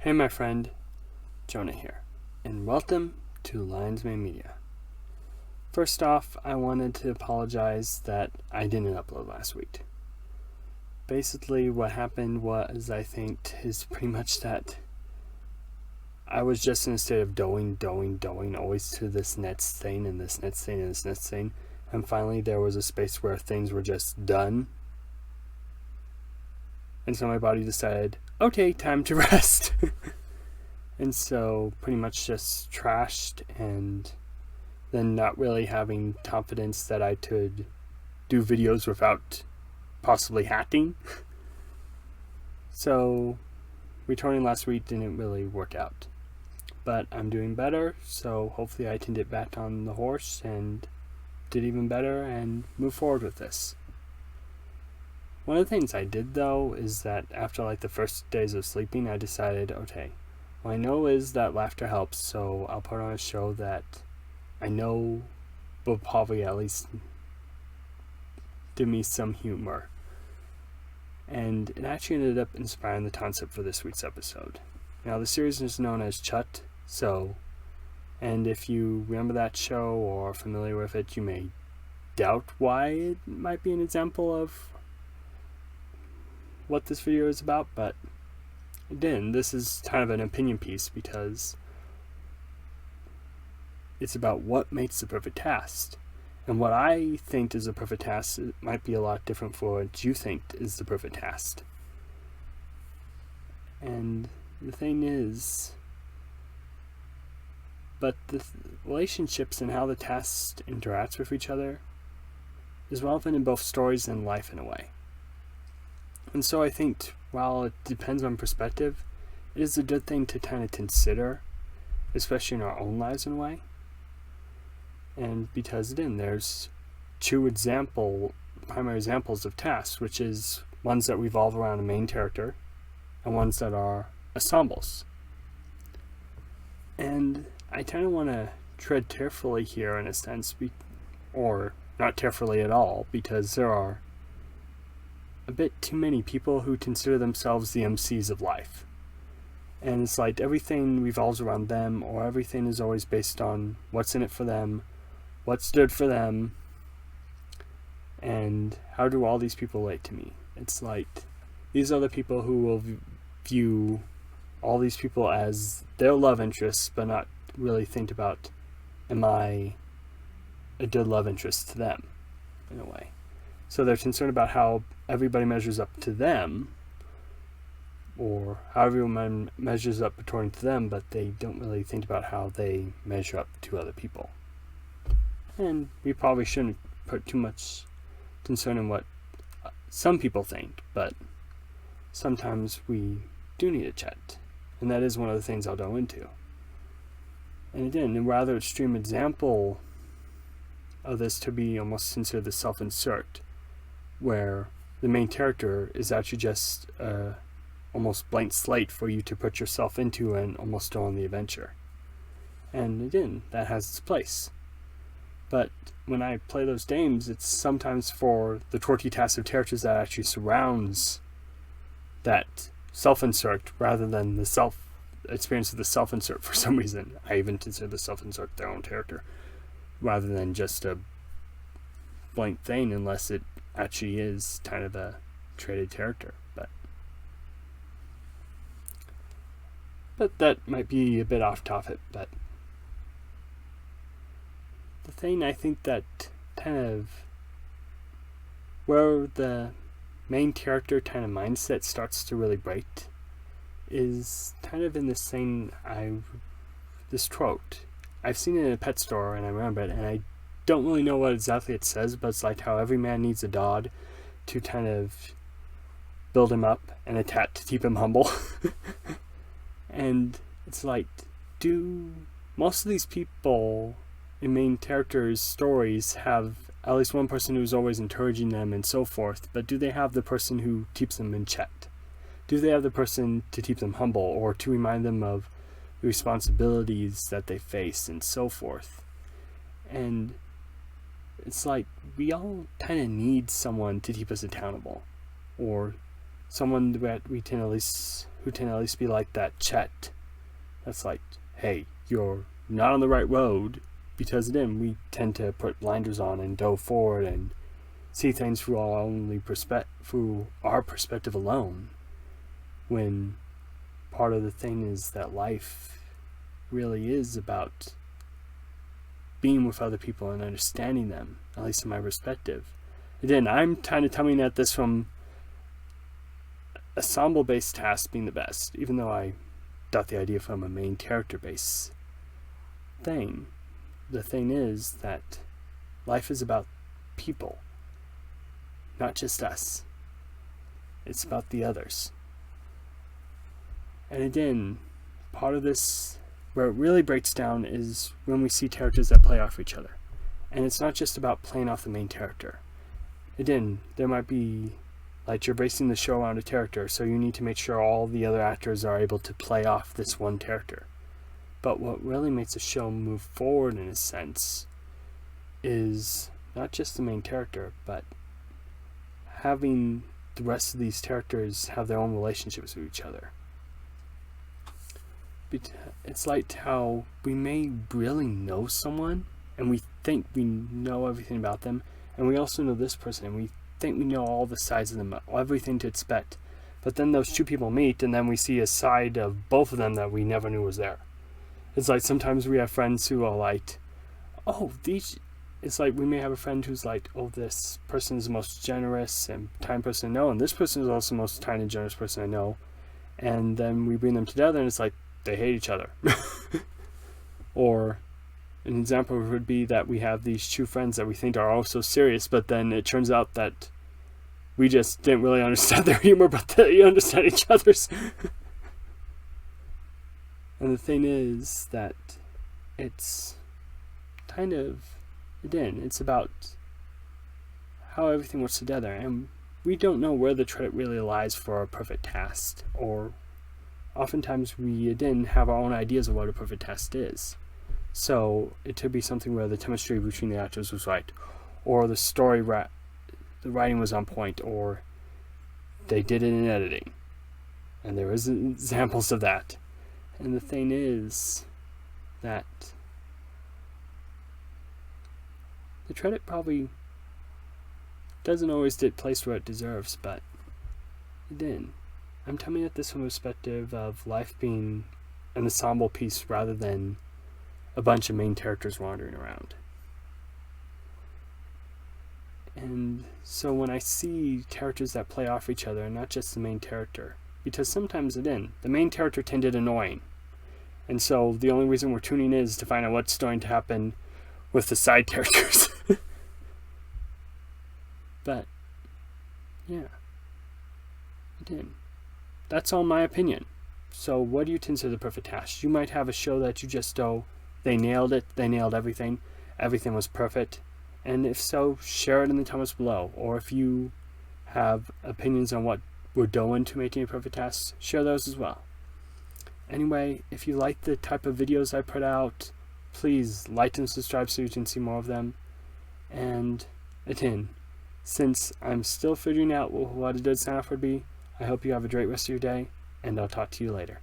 Hey my friend, Jonah here, and welcome to Lion's Mane Media. First off, I wanted to apologize that I didn't upload last week. Basically, what happened was, I think, is pretty much that I was just in a state of doing, always to this next thing, and this next thing, and this next thing, and finally there was a space where things were just done, and so my body decided, okay, time to rest. And so pretty much just trashed, and then not really having confidence that I could do videos without possibly hacking. So returning last week didn't really work out. But I'm doing better, so hopefully I can get back on the horse and did even better and move forward with this. One of the things I did though is that after the first days of sleeping, I decided, okay, what I know is that laughter helps, so I'll put on a show that I know will probably at least give me some humor. And it actually ended up inspiring the concept for this week's episode. Now, the series is known as Chut, and if you remember that show or are familiar with it, you may doubt why it might be an example of what this video is about, but again, this is kind of an opinion piece because it's about what makes the perfect task. And what I think is the perfect task might be a lot different for what you think is the perfect task. And the thing is, but the relationships and how the tasks interact with each other is relevant in both stories and life in a way. And so I think, while it depends on perspective, it is a good thing to kind of consider, especially in our own lives in a way. And because then there's two primary examples of tasks, which is ones that revolve around a main character and ones that are ensembles. And I kind of want to tread carefully here in a sense, or not carefully at all, because there are a bit too many people who consider themselves the MCs of life. And it's like everything revolves around them, or everything is always based on what's in it for them, what's good for them, and how do all these people relate to me? It's like these are the people who will view all these people as their love interests, but not really think about, am I a good love interest to them, in a way. So they're concerned about how everybody measures up to them, or how everyone measures up according to them, but they don't really think about how they measure up to other people. And we probably shouldn't put too much concern in what some people think, but sometimes we do need a chat, and that is one of the things I'll go into. And again, a rather extreme example of this to be almost considered the self-insert, where the main character is actually just almost blank slate for you to put yourself into and almost go on the adventure. And again, that has its place. But when I play those games, it's sometimes for the quirky cast of characters that actually surrounds that self-insert rather than the experience of the self-insert for some reason. I even consider the self-insert their own character rather than just a blank thing, unless it actually is kind of a traded character. But that might be a bit off topic. But the thing I think that kind of where the main character kind of mindset starts to really break is kind of in this thing, this quote. I've seen it in a pet store and I remember it, and I don't really know what exactly it says, but it's like how every man needs a dog to kind of build him up, and a cat to keep him humble. And it's like, do most of these people in main characters' stories have at least one person who's always encouraging them and so forth, but do they have the person who keeps them in check? Do they have the person to keep them humble, or to remind them of the responsibilities that they face and so forth? And it's like we all kind of need someone to keep us accountable, or someone that we tend at least who tend at least be like that Chet. That's like, hey, you're not on the right road, because then we tend to put blinders on and go forward and see things through our perspective alone. When part of the thing is that life really is about being with other people and understanding them, at least in my perspective. Again, I'm kind of coming at this from ensemble-based tasks being the best, even though I got the idea from a main character-based thing. The thing is that life is about people, not just us. It's about the others. And again, part of this, where it really breaks down, is when we see characters that play off each other. And it's not just about playing off the main character. Again, there might be, like, you're basing the show around a character, so you need to make sure all the other actors are able to play off this one character. But what really makes a show move forward, in a sense, is not just the main character, but having the rest of these characters have their own relationships with each other. It's like how we may really know someone, and we think we know everything about them, and we also know this person, and we think we know all the sides of them, everything to expect. But then those two people meet, and then we see a side of both of them that we never knew was there. It's like sometimes we have friends who are like, it's like we may have a friend who's like, oh, this person is the most generous and kind person I know, and this person is also the most kind and generous person I know. And then we bring them together, and it's like they hate each other. Or an example would be that we have these two friends that we think are all so serious, but then it turns out that we just didn't really understand their humor, but they understand each other's. And the thing is that it's kind of, again, it's about how everything works together, and we don't know where the credit really lies for a perfect task, or oftentimes we, again, have our own ideas of what a perfect task is. So it could be something where the chemistry between the actors was right, or the story, the writing was on point, or they did it in editing. And there is examples of that. And the thing is that the credit probably doesn't always get placed where it deserves, but then I'm coming at this from a perspective of life being an ensemble piece rather than a bunch of main characters wandering around. And so when I see characters that play off each other, and not just the main character, because sometimes, again, the main character can get annoying, and so the only reason we're tuning in is to find out what's going to happen with the side characters. But yeah, again, that's all my opinion. So what do you consider the perfect task? You might have a show that you just go, they nailed it, they nailed everything was perfect. And if so, share it in the comments below. Or if you have opinions on what would go into making a perfect task, share those as well. Anyway, if you like the type of videos I put out, please like and subscribe so you can see more of them. And again, since I'm still figuring out what a good sign off would be, I hope you have a great rest of your day, and I'll talk to you later.